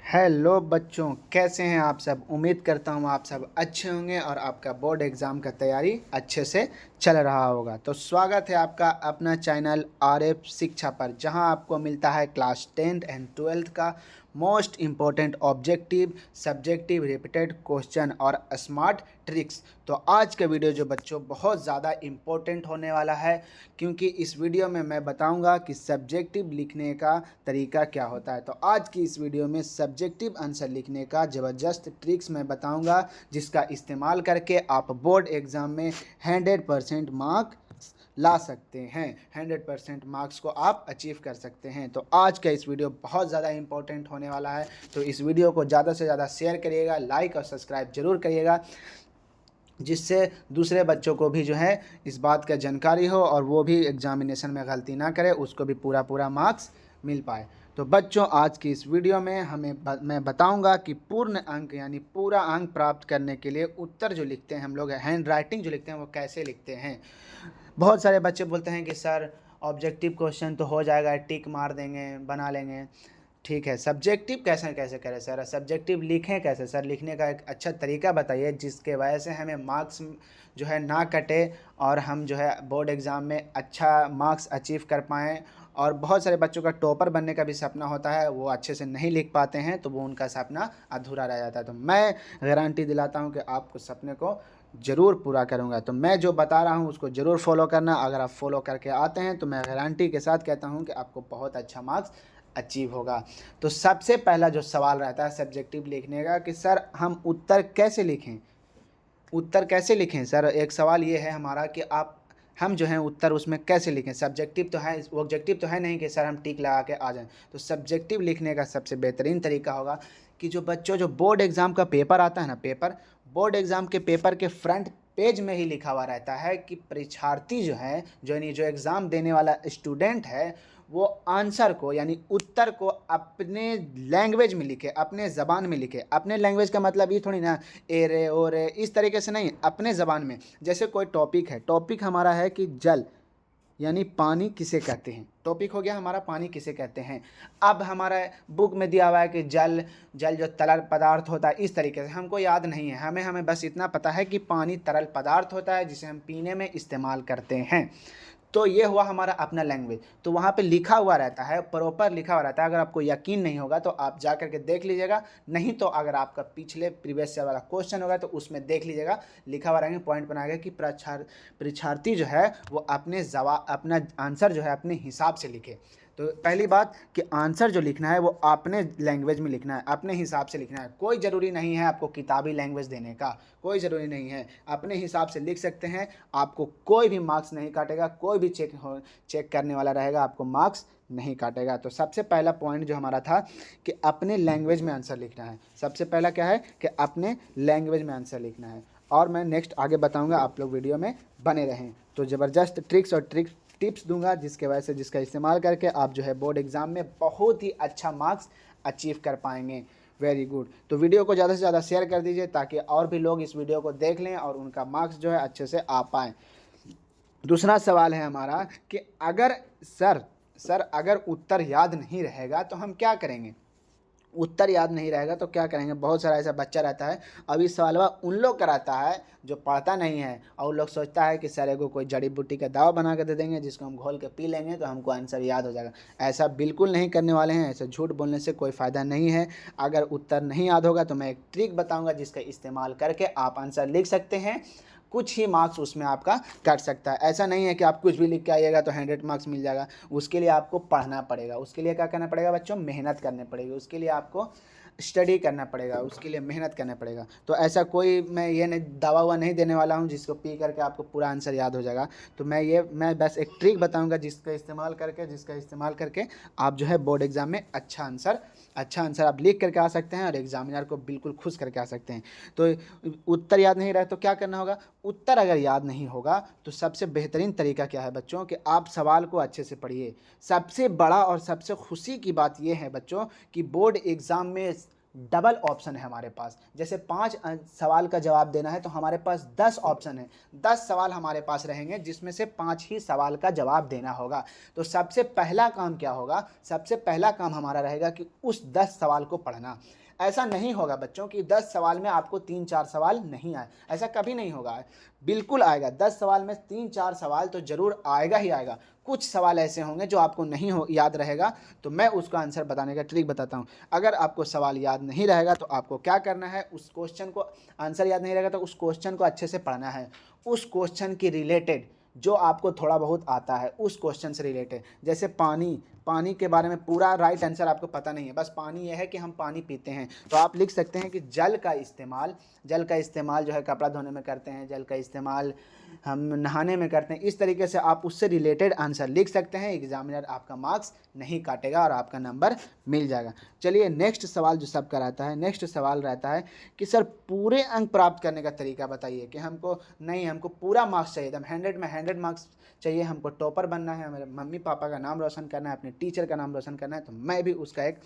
Hello बच्चों, कैसे हैं आप सब। उम्मीद करता हूँ आप सब अच्छे होंगे और आपका बोर्ड एग्ज़ाम का तैयारी अच्छे से चल रहा होगा। तो स्वागत है आपका अपना चैनल आरएफ शिक्षा पर, जहां आपको मिलता है क्लास 10th एंड 12th का most important objective, subjective, repeated question और स्मार्ट ट्रिक्स। तो आज का वीडियो जो बच्चों बहुत ज़्यादा इम्पोर्टेंट होने वाला है, क्योंकि इस वीडियो में मैं बताऊंगा कि सब्जेक्टिव लिखने का तरीका क्या होता है। तो आज की इस वीडियो में सब्जेक्टिव आंसर लिखने का ज़बरदस्त ट्रिक्स मैं बताऊंगा, जिसका इस्तेमाल करके आप बोर्ड एग्ज़ाम में 100% मार्क ला सकते हैं। 100% मार्क्स को आप अचीव कर सकते हैं। तो आज का इस वीडियो बहुत ज़्यादा इंपॉर्टेंट होने वाला है। तो इस वीडियो को ज़्यादा से ज़्यादा शेयर करिएगा, लाइक और सब्सक्राइब जरूर करिएगा, जिससे दूसरे बच्चों को भी जो है इस बात का जानकारी हो और वो भी एग्जामिनेशन में गलती ना करे, उसको भी पूरा पूरा मार्क्स मिल पाए। तो बच्चों, आज की इस वीडियो में मैं बताऊंगा कि पूर्ण अंक यानी पूरा अंक प्राप्त करने के लिए उत्तर जो लिखते हैं हम लोग, हैंड राइटिंग जो लिखते हैं, वो कैसे लिखते हैं। बहुत सारे बच्चे बोलते हैं कि सर ऑब्जेक्टिव क्वेश्चन तो हो जाएगा, टिक मार देंगे, बना लेंगे। ठीक है, सब्जेक्टिव कैसे कैसे करें सर, सब्जेक्टिव लिखें कैसे सर, लिखने का एक अच्छा तरीका बताइए जिसके वजह से हमें मार्क्स जो है ना कटे और हम जो है बोर्ड एग्ज़ाम में अच्छा मार्क्स अचीव कर पाएँ। और बहुत सारे बच्चों का टॉपर बनने का भी सपना होता है, वो अच्छे से नहीं लिख पाते हैं, तो वो उनका सपना अधूरा रह जाता है। तो मैं गारंटी दिलाता हूँ कि आपको सपने को ज़रूर पूरा करूँगा। तो मैं जो बता रहा हूँ उसको ज़रूर फॉलो करना। अगर आप फॉलो करके आते हैं तो मैं गारंटी के साथ कहता हूँ कि आपको बहुत अच्छा मार्क्स अचीव होगा। तो सबसे पहला जो सवाल रहता है सब्जेक्टिव लिखने का कि सर हम उत्तर कैसे लिखें, उत्तर कैसे लिखें सर। एक सवाल ये है हमारा कि हम जो हैं उत्तर उसमें कैसे लिखें। सब्जेक्टिव तो है, ऑब्जेक्टिव तो है नहीं कि सर हम टिक लगा के आ जाएं। तो सब्जेक्टिव लिखने का सबसे बेहतरीन तरीका होगा कि जो बच्चों जो बोर्ड एग्ज़ाम का पेपर आता है ना, बोर्ड एग्ज़ाम के पेपर के फ्रंट पेज में ही लिखा हुआ रहता है कि परीक्षार्थी जो है, जो एग्ज़ाम देने वाला स्टूडेंट है, वो आंसर को यानी उत्तर को अपने लैंग्वेज में लिखे, अपने ज़बान में लिखे। अपने लैंग्वेज का मतलब ये थोड़ी ना ए रे ओ रे इस तरीके से नहीं, अपने ज़बान में। जैसे कोई टॉपिक है, टॉपिक हमारा है कि जल यानी पानी किसे कहते हैं, टॉपिक हो गया हमारा पानी किसे कहते हैं। अब हमारा बुक में दिया हुआ है कि जल जल जो तरल पदार्थ होता है, इस तरीके से हमको याद नहीं है। हमें बस इतना पता है कि पानी तरल पदार्थ होता है जिसे हम पीने में इस्तेमाल करते हैं। तो ये हुआ हमारा अपना लैंग्वेज। तो वहाँ पे लिखा हुआ रहता है, प्रॉपर लिखा हुआ रहता है। अगर आपको यकीन नहीं होगा तो आप जा करके देख लीजिएगा, नहीं तो अगर आपका पिछले प्रीवियस ईयर वाला क्वेश्चन होगा तो उसमें देख लीजिएगा, लिखा हुआ रहेंगे, पॉइंट बनाएगा कि परीक्षार्थी जो है वो अपना आंसर जो है अपने हिसाब से लिखे। तो पहली बात कि आंसर जो लिखना है वो अपने लैंग्वेज में लिखना है, अपने हिसाब से लिखना है। कोई ज़रूरी नहीं है आपको किताबी लैंग्वेज देने का, कोई ज़रूरी नहीं है, अपने हिसाब से लिख सकते हैं। आपको कोई भी मार्क्स नहीं काटेगा, कोई भी चेक करने वाला रहेगा, आपको मार्क्स नहीं काटेगा। तो सबसे पहला पॉइंट जो हमारा था कि अपने लैंग्वेज में आंसर लिखना है। सबसे पहला क्या है कि अपने लैंग्वेज में आंसर लिखना है। और मैं नेक्स्ट आगे बताऊंगा, आप लोग वीडियो में बने रहें। तो ज़बरदस्त ट्रिक्स और टिप्स दूंगा जिसके वजह से जिसका इस्तेमाल करके आप जो है बोर्ड एग्ज़ाम में बहुत ही अच्छा मार्क्स अचीव कर पाएंगे। Very good. तो वीडियो को ज़्यादा से ज़्यादा शेयर कर दीजिए ताकि और भी लोग इस वीडियो को देख लें और उनका मार्क्स जो है अच्छे से आ पाएँ। दूसरा सवाल है हमारा कि अगर सर अगर उत्तर याद नहीं रहेगा तो हम क्या करेंगे। उत्तर याद नहीं रहेगा तो क्या करेंगे। बहुत सारा ऐसा बच्चा रहता है, अभी सवाल उन लोग कराता है जो पढ़ता नहीं है, और उन लोग सोचता है कि सर को कोई जड़ी बूटी का दवा बना कर दे देंगे जिसको हम घोल के पी लेंगे तो हमको आंसर याद हो जाएगा। ऐसा बिल्कुल नहीं करने वाले हैं, ऐसा झूठ बोलने से कोई फ़ायदा नहीं है। अगर उत्तर नहीं याद होगा तो मैं एक ट्रिक बताऊँगा जिसका इस्तेमाल करके आप आंसर लिख सकते हैं, कुछ ही मार्क्स उसमें आपका कट सकता है। ऐसा नहीं है कि आप कुछ भी लिख के आइएगा तो 100 मार्क्स मिल जाएगा। उसके लिए आपको पढ़ना पड़ेगा, उसके लिए क्या करना पड़ेगा बच्चों, मेहनत करनी पड़ेगी। उसके लिए आपको स्टडी करना पड़ेगा, उसके लिए मेहनत करना पड़ेगा। तो ऐसा कोई मैं ये नहीं दवा हुआ नहीं देने वाला हूँ जिसको पी करके आपको पूरा आंसर याद हो जाएगा। तो मैं बस एक ट्रिक बताऊँगा जिसका इस्तेमाल करके आप जो है बोर्ड एग्ज़ाम में अच्छा आंसर आप लिख करके आ सकते हैं और एग्जामिनर को बिल्कुल खुश करके आ सकते हैं। तो उत्तर याद नहीं रहा तो क्या करना होगा। उत्तर अगर याद नहीं होगा तो सबसे बेहतरीन तरीका क्या है बच्चों कि आप सवाल को अच्छे से पढ़िए। सबसे बड़ा और सबसे खुशी की बात यह है बच्चों कि बोर्ड एग्ज़ाम में डबल ऑप्शन है हमारे पास। जैसे 5 सवाल का जवाब देना है तो हमारे पास 10 ऑप्शन है, 10 सवाल हमारे पास रहेंगे जिसमें से 5 ही सवाल का जवाब देना होगा। तो सबसे पहला काम क्या होगा, सबसे पहला काम हमारा रहेगा कि उस 10 सवाल को पढ़ना। ऐसा नहीं होगा बच्चों कि 10 सवाल में आपको 3-4 सवाल नहीं आए, ऐसा कभी नहीं होगा, बिल्कुल आएगा। 10 सवाल में 3-4 सवाल तो ज़रूर आएगा ही आएगा। कुछ सवाल ऐसे होंगे जो आपको नहीं याद रहेगा, तो मैं उसका आंसर बताने का ट्रिक बताता हूँ। अगर आपको सवाल याद नहीं रहेगा तो आपको क्या करना है, उस क्वेश्चन को, आंसर याद नहीं रहेगा तो उस क्वेश्चन को अच्छे से पढ़ना है। उस क्वेश्चन की रिलेटेड जो आपको थोड़ा बहुत आता है उस क्वेश्चन से रिलेटेड, जैसे पानी के बारे में पूरा राइट आंसर आपको पता नहीं है, बस पानी यह है कि हम पानी पीते हैं, तो आप लिख सकते हैं कि जल का इस्तेमाल जो है कपड़ा धोने में करते हैं, जल का इस्तेमाल हम नहाने में करते हैं। इस तरीके से आप उससे रिलेटेड आंसर लिख सकते हैं। एग्जामिनर आपका मार्क्स नहीं काटेगा और आपका नंबर मिल जाएगा। चलिए नेक्स्ट सवाल जो सबका रहता है, नेक्स्ट सवाल रहता है कि सर पूरे अंक प्राप्त करने का तरीका बताइए। कि हमको पूरा मार्क्स चाहिए, एकदम 100 में 100 मार्क्स चाहिए, हमको टॉपर बनना है, हमारे मम्मी पापा का नाम रोशन करना है, अपने टीचर का नाम रोशन करना है। तो मैं भी उसका एक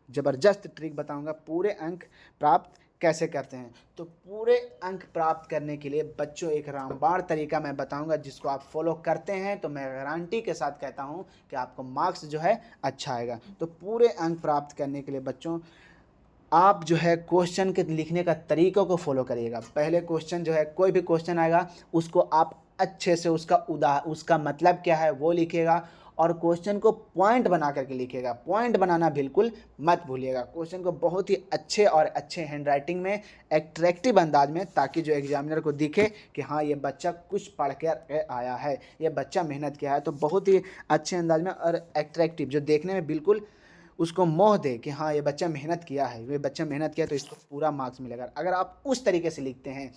ज़बरदस्त ट्रिक बताऊंगा, पूरे अंक प्राप्त कैसे करते हैं। तो पूरे अंक प्राप्त करने के लिए बच्चों एक रामबाण तरीका मैं बताऊंगा, जिसको आप फॉलो करते हैं तो मैं गारंटी के साथ कहता हूं कि आपको मार्क्स जो है अच्छा आएगा। तो पूरे अंक प्राप्त करने के लिए बच्चों आप जो है क्वेश्चन के लिखने का तरीक़ों को फॉलो करिएगा। पहले क्वेश्चन जो है, कोई भी क्वेश्चन आएगा उसको आप अच्छे से उसका मतलब क्या है वो लिखिएगा, और क्वेश्चन को पॉइंट बना करके लिखिएगा। पॉइंट बनाना बिल्कुल मत भूलिएगा। क्वेश्चन को बहुत ही अच्छे और अच्छे हैंडराइटिंग में, एट्रैक्टिव अंदाज में, ताकि जो एग्जामिनर को दिखे कि हाँ ये बच्चा कुछ पढ़ कर आया है, ये बच्चा मेहनत किया है। तो बहुत ही अच्छे अंदाज में और एट्रैक्टिव, जो देखने में बिल्कुल उसको मोह दे कि हाँ ये बच्चा मेहनत किया है, ये बच्चा मेहनत किया, तो इसको पूरा मार्क्स मिलेगा। अगर आप उस तरीके से लिखते हैं,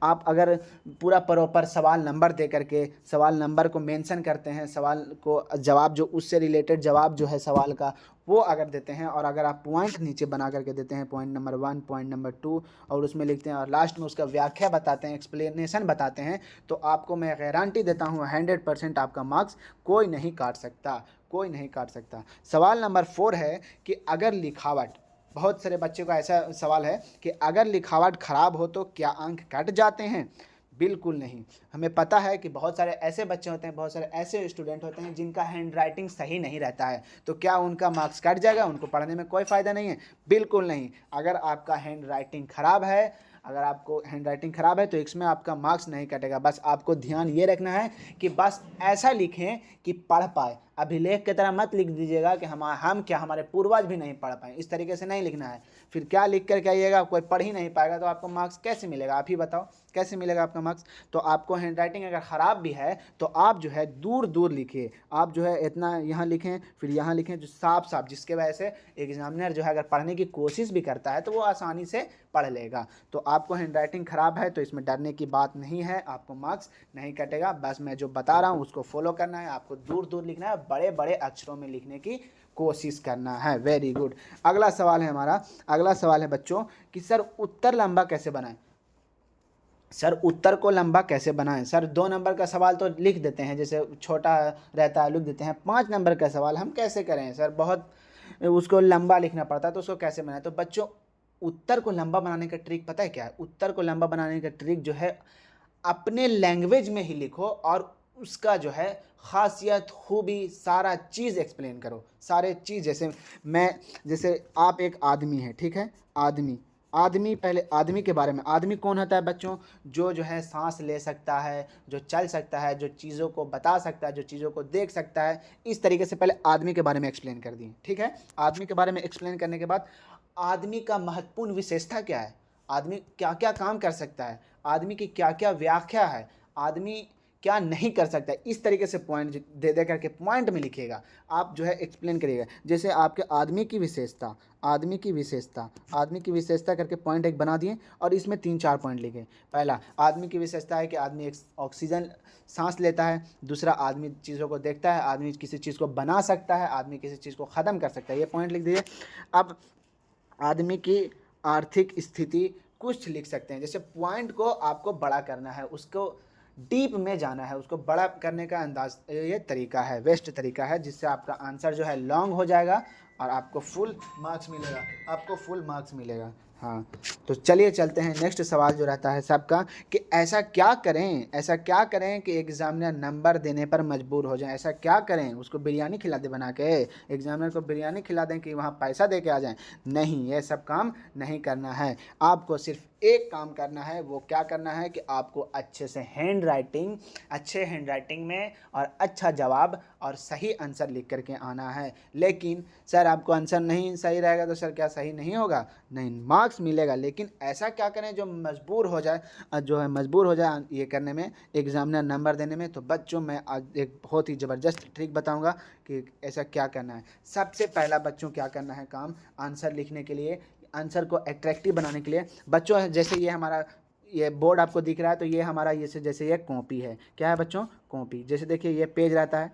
आप अगर पूरा प्रॉपर सवाल नंबर दे करके सवाल नंबर को मेंशन करते हैं, सवाल को जवाब जो उससे रिलेटेड जवाब जो है सवाल का वो अगर देते हैं, और अगर आप पॉइंट नीचे बना करके देते हैं, पॉइंट नंबर 1, पॉइंट नंबर 2, और उसमें लिखते हैं और लास्ट में उसका व्याख्या बताते हैं, एक्सप्लेनेशन बताते हैं, तो आपको मैं गारंटी देता हूँ 100% आपका मार्क्स कोई नहीं काट सकता, कोई नहीं काट सकता। सवाल नंबर 4 है कि अगर लिखावट, बहुत सारे बच्चों का ऐसा सवाल है कि अगर लिखावट खराब हो तो क्या अंक कट जाते हैं। बिल्कुल नहीं। हमें पता है कि बहुत सारे ऐसे बच्चे होते हैं, बहुत सारे ऐसे स्टूडेंट होते हैं जिनका हैंड राइटिंग सही नहीं रहता है, तो क्या उनका मार्क्स कट जाएगा, उनको पढ़ने में कोई फ़ायदा नहीं है। बिल्कुल नहीं। अगर आपका हैंड राइटिंग ख़राब है, अगर आपको हैंड राइटिंग ख़राब है तो इसमें आपका मार्क्स नहीं कटेगा। बस आपको ध्यान ये रखना है कि बस ऐसा लिखें कि पढ़ पाए। अभिलेख की तरह मत लिख दीजिएगा कि हम क्या, हमारे पूर्वज भी नहीं पढ़ पाए, इस तरीके से नहीं लिखना है। फिर क्या लिख कर के आइएगा, कोई पढ़ ही नहीं पाएगा तो आपको मार्क्स कैसे मिलेगा, आप ही बताओ कैसे मिलेगा आपका मार्क्स। तो आपको हैंड राइटिंग अगर ख़राब भी है तो आप जो है दूर दूर लिखिए, आप जो है इतना यहाँ लिखें फिर यहाँ लिखें, जो साफ साफ, जिसके वजह से एग्जामिनर जो है अगर पढ़ने की कोशिश भी करता है तो वो आसानी से पढ़ लेगा। तो आपको हैंड राइटिंग ख़राब है तो इसमें डरने की बात नहीं है, आपको मार्क्स नहीं कटेगा। बस मैं जो बता रहा हूँ उसको फॉलो करना है, आपको दूर दूर लिखना है, बड़े बड़े अक्षरों में लिखने की कोशिश करना है। Very good. अगला सवाल है हमारा, अगला सवाल है बच्चों कि सर उत्तर लंबा कैसे बनाएं। सर उत्तर को लंबा कैसे बनाएं। सर 2 नंबर का सवाल तो लिख देते हैं, जैसे छोटा रहता है लिख देते हैं। 5 नंबर का सवाल हम कैसे करें सर, बहुत उसको लंबा लिखना पड़ता है, तो उसको कैसे बनाएं। तो बच्चों उत्तर को लंबा बनाने का ट्रिक पता है क्या है। उत्तर को लंबा बनाने का ट्रिक जो है, अपने लैंग्वेज में ही लिखो और उसका जो है खासियत, खूबी, सारा चीज़ एक्सप्लेन करो, सारे चीज़। जैसे आप एक आदमी है, ठीक है, आदमी पहले आदमी के बारे में, आदमी कौन होता है बच्चों, जो है सांस ले सकता है, जो चल सकता है, जो चीज़ों को बता सकता है, जो चीज़ों को देख सकता है। इस तरीके से पहले आदमी के बारे में एक्सप्लेन कर दिए, ठीक है। आदमी के बारे में एक्सप्लेन करने के बाद आदमी का महत्वपूर्ण विशेषता क्या है, आदमी क्या क्या काम कर सकता है, आदमी की क्या क्या व्याख्या है, आदमी क्या नहीं कर सकता है, इस तरीके से पॉइंट दे दे करके पॉइंट में लिखिएगा, आप जो है एक्सप्लेन करिएगा। जैसे आपके आदमी की विशेषता करके पॉइंट एक बना दिए और इसमें 3-4 पॉइंट लिखे। पहला, आदमी की विशेषता है कि आदमी एक ऑक्सीजन सांस लेता है। दूसरा, आदमी चीज़ों को देखता है, आदमी किसी चीज़ को बना सकता है, आदमी किसी चीज़ को ख़त्म कर सकता है, ये पॉइंट लिख दीजिए। अब आदमी की आर्थिक स्थिति कुछ लिख सकते हैं। जैसे पॉइंट को आपको बड़ा करना है, उसको डीप में जाना है, उसको बड़ा करने का अंदाज, ये तरीका है, बेस्ट तरीका है, जिससे आपका आंसर जो है लॉन्ग हो जाएगा और आपको फुल मार्क्स मिलेगा, आपको फुल मार्क्स मिलेगा। हाँ, तो चलिए चलते हैं नेक्स्ट सवाल जो रहता है सबका, कि ऐसा क्या करें, ऐसा क्या करें कि एग्जामिनर नंबर देने पर मजबूर हो जाए। ऐसा क्या करें, उसको बिरयानी खिला दे बना के, एग्जामिनर को बिरयानी खिला दें कि वहाँ पैसा दे के आ जाएं। नहीं, ये सब काम नहीं करना है। आपको सिर्फ एक काम करना है। वो क्या करना है कि आपको अच्छे से अच्छे हैंडराइटिंग में और अच्छा जवाब और सही आंसर लिख करके आना है। लेकिन सर आपको आंसर नहीं सही रहेगा तो सर क्या सही नहीं होगा? नहीं, मार्क्स मिलेगा। लेकिन ऐसा क्या करें जो मजबूर हो जाए, मजबूर हो जाए ये करने में, एग्जामिनर नंबर देने में। तो बच्चों मैं आज एक बहुत ही ज़बरदस्त ट्रिक बताऊंगा कि ऐसा क्या करना है। सबसे पहला बच्चों क्या करना है काम, आंसर लिखने के लिए, आंसर को अट्रैक्टिव बनाने के लिए। बच्चों जैसे ये हमारा ये बोर्ड आपको दिख रहा है, तो ये हमारा ये जैसे ये कॉपी है। क्या है बच्चों? कॉपी। जैसे देखिए ये पेज रहता है,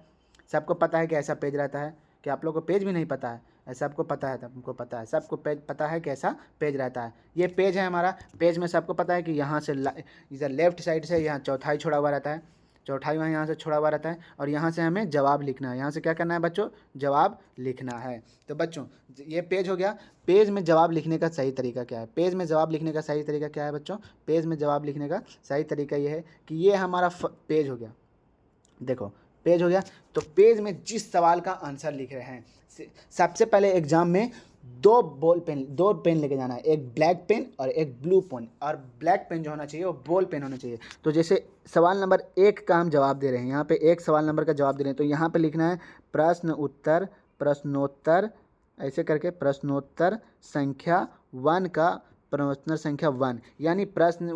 सबको पता है कि ऐसा पेज रहता है। कि आप लोगों को पेज भी नहीं पता है? ऐसा आपको पता है, तुमको पता है, सबको पेज पता है कैसा पेज रहता है। ये पेज है हमारा। पेज में सबको पता है कि यहाँ से इधर लेफ्ट साइड से यहाँ चौथाई छोड़ा हुआ रहता है, चौथाई वहाँ यहाँ से छोड़ा हुआ रहता है, और यहाँ से हमें जवाब लिखना है। यहाँ से क्या करना है बच्चों? जवाब लिखना है। तो बच्चों ये पेज हो गया। पेज में जवाब लिखने का सही तरीका क्या है? पेज में जवाब लिखने का सही तरीका क्या है बच्चों? पेज में जवाब लिखने का सही तरीका ये है कि ये हमारा पेज हो गया। देखो पेज हो गया, तो पेज में जिस सवाल का आंसर लिख रहे हैं, सबसे पहले एग्जाम में दो पेन लेके जाना है, एक ब्लैक पेन और एक ब्लू पेन। और ब्लैक पेन जो होना चाहिए वो बॉल पेन होना चाहिए। तो जैसे सवाल नंबर 1 का हम जवाब दे रहे हैं, यहाँ पे एक सवाल नंबर का जवाब दे रहे हैं, तो यहाँ पे लिखना है प्रश्न उत्तर, प्रश्नोत्तर, ऐसे करके प्रश्नोत्तर संख्या 1 का प्रश्न संख्या 1, यानी प्रश्न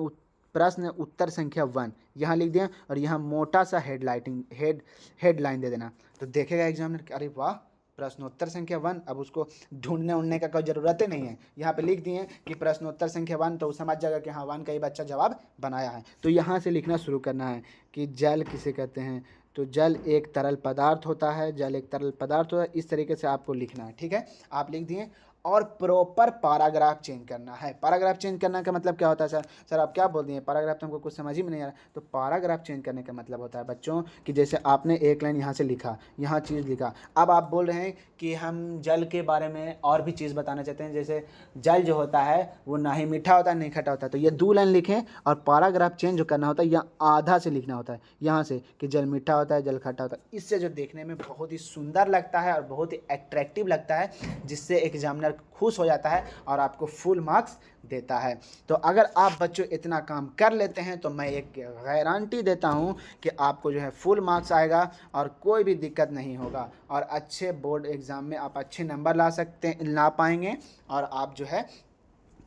उत्तर संख्या 1 यहाँ लिख दिया। और यहाँ मोटा सा हेडलाइन दे देना। तो देखेगा एग्जामिनर, अरे वाह, प्रश्नोत्तर संख्या 1। अब उसको ढूंढने उड़ने का कोई ज़रूरत ही नहीं है, यहाँ पे लिख दिए कि प्रश्नोत्तर संख्या 1, तो समझ जाएगा कि हाँ 1 का ही बच्चा जवाब बनाया है। तो यहाँ से लिखना शुरू करना है कि जल किसे कहते हैं। तो जल एक तरल पदार्थ होता है, जल एक तरल पदार्थ होता है। इस तरीके से आपको लिखना है, ठीक है? आप लिख दिए और प्रॉपर पैराग्राफ चेंज करना है। पैराग्राफ चेंज करने का मतलब क्या होता है? सर आप क्या बोल दिए, पैराग्राफ तो हमको कुछ समझ ही में नहीं आ रहा। तो पैराग्राफ चेंज करने का मतलब होता है बच्चों कि जैसे आपने एक लाइन यहाँ से लिखा, यहाँ चीज़ लिखा, अब आप बोल रहे हैं कि हम जल के बारे में और भी चीज़ बताना चाहते हैं। जैसे जल जो होता है वो ना ही मीठा होता है नहीं खट्टा होता है। तो ये 2 लाइन लिखें, और पैराग्राफ चेंज जो करना होता है यहाँ आधा से लिखना होता है, यहाँ से कि जल मीठा होता है, जल खट्टा होता है। इससे जो देखने में बहुत ही सुंदर लगता है और बहुत ही अट्रैक्टिव लगता है, जिससे एग्जामिनर खुश हो जाता है और आपको फुल मार्क्स देता है। तो अगर आप बच्चों इतना काम कर लेते हैं तो मैं एक गारंटी देता हूँ कि आपको जो है फुल मार्क्स आएगा और कोई भी दिक्कत नहीं होगा, और अच्छे बोर्ड एग्ज़ाम में आप अच्छे नंबर ला पाएंगे, और आप जो है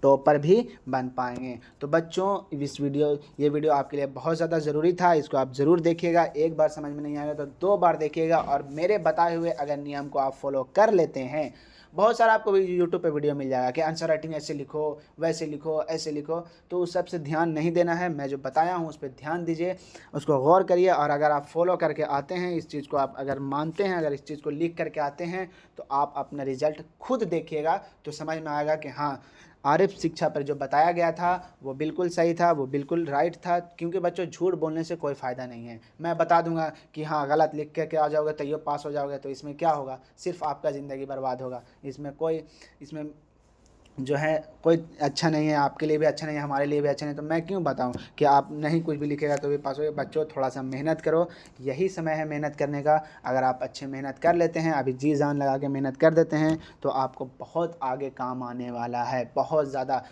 टॉपर भी बन पाएंगे। तो बच्चों ये वीडियो आपके लिए बहुत ज़्यादा ज़रूरी था। इसको आप ज़रूर देखिएगा। एक बार समझ में नहीं आएगा तो 2 बार देखिएगा, और मेरे बताए हुए अगर नियम को आप फॉलो कर लेते हैं, बहुत सारा आपको यूट्यूब पे वीडियो मिल जाएगा कि आंसर राइटिंग ऐसे लिखो, वैसे लिखो, ऐसे लिखो। तो उस सब से ध्यान नहीं देना है। मैं जो बताया हूँ उस पर ध्यान दीजिए, उसको गौर करिए, और अगर आप फॉलो करके आते हैं इस चीज़ को, आप अगर मानते हैं, अगर इस चीज़ को लिख करके आते हैं, तो आप अपना रिजल्ट खुद देखिएगा तो समझ में आएगा कि हाँ, आरिफ शिक्षा पर जो बताया गया था वो बिल्कुल सही था, वो बिल्कुल राइट था। क्योंकि बच्चों झूठ बोलने से कोई फ़ायदा नहीं है। मैं बता दूंगा कि हाँ गलत लिख के आ जाओगे तो ये पास हो जाओगे, तो इसमें क्या होगा? सिर्फ आपका ज़िंदगी बर्बाद होगा। इसमें जो है कोई अच्छा नहीं है, आपके लिए भी अच्छा नहीं है, हमारे लिए भी अच्छा नहीं। तो मैं क्यों बताऊं कि आप नहीं कुछ भी लिखेगा तो भी पास होगा। बच्चों थोड़ा सा मेहनत करो, यही समय है मेहनत करने का। अगर आप अच्छे मेहनत कर लेते हैं, अभी जी जान लगा के मेहनत कर देते हैं, तो आपको बहुत आगे काम आने वाला है, बहुत ज़्यादा।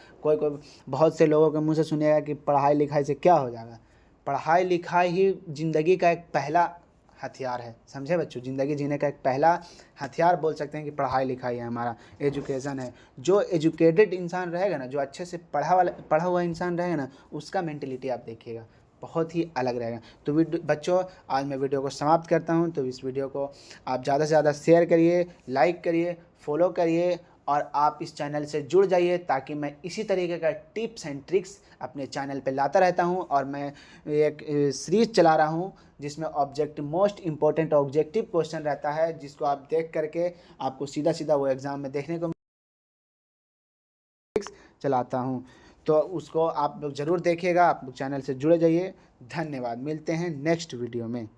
बहुत से लोगों के मुँह से सुनिएगा कि पढ़ाई लिखाई से क्या हो जाएगा। पढ़ाई लिखाई ही ज़िंदगी का एक पहला हथियार है, समझे बच्चों? ज़िंदगी जीने का एक पहला हथियार बोल सकते हैं कि पढ़ाई लिखाई है, हमारा एजुकेशन है। जो एजुकेटेड इंसान रहेगा ना, जो अच्छे से पढ़ा हुआ इंसान रहेगा ना, उसका मेंटेलिटी आप देखिएगा बहुत ही अलग रहेगा। तो बच्चों आज मैं वीडियो को समाप्त करता हूं। तो इस वीडियो को आप ज़्यादा से ज़्यादा शेयर करिए, लाइक करिए, फॉलो करिए, और आप इस चैनल से जुड़ जाइए, ताकि मैं इसी तरीके का टिप्स एंड ट्रिक्स अपने चैनल पे लाता रहता हूं। और मैं एक सीरीज चला रहा हूं जिसमें मोस्ट इम्पोर्टेंट ऑब्जेक्टिव क्वेश्चन रहता है, जिसको आप देख करके आपको सीधा सीधा वो एग्ज़ाम में देखने को चलाता हूं। तो उसको आप लोग ज़रूर देखिएगा, आप लोग चैनल से जुड़े जाइए। धन्यवाद, मिलते हैं नेक्स्ट वीडियो में।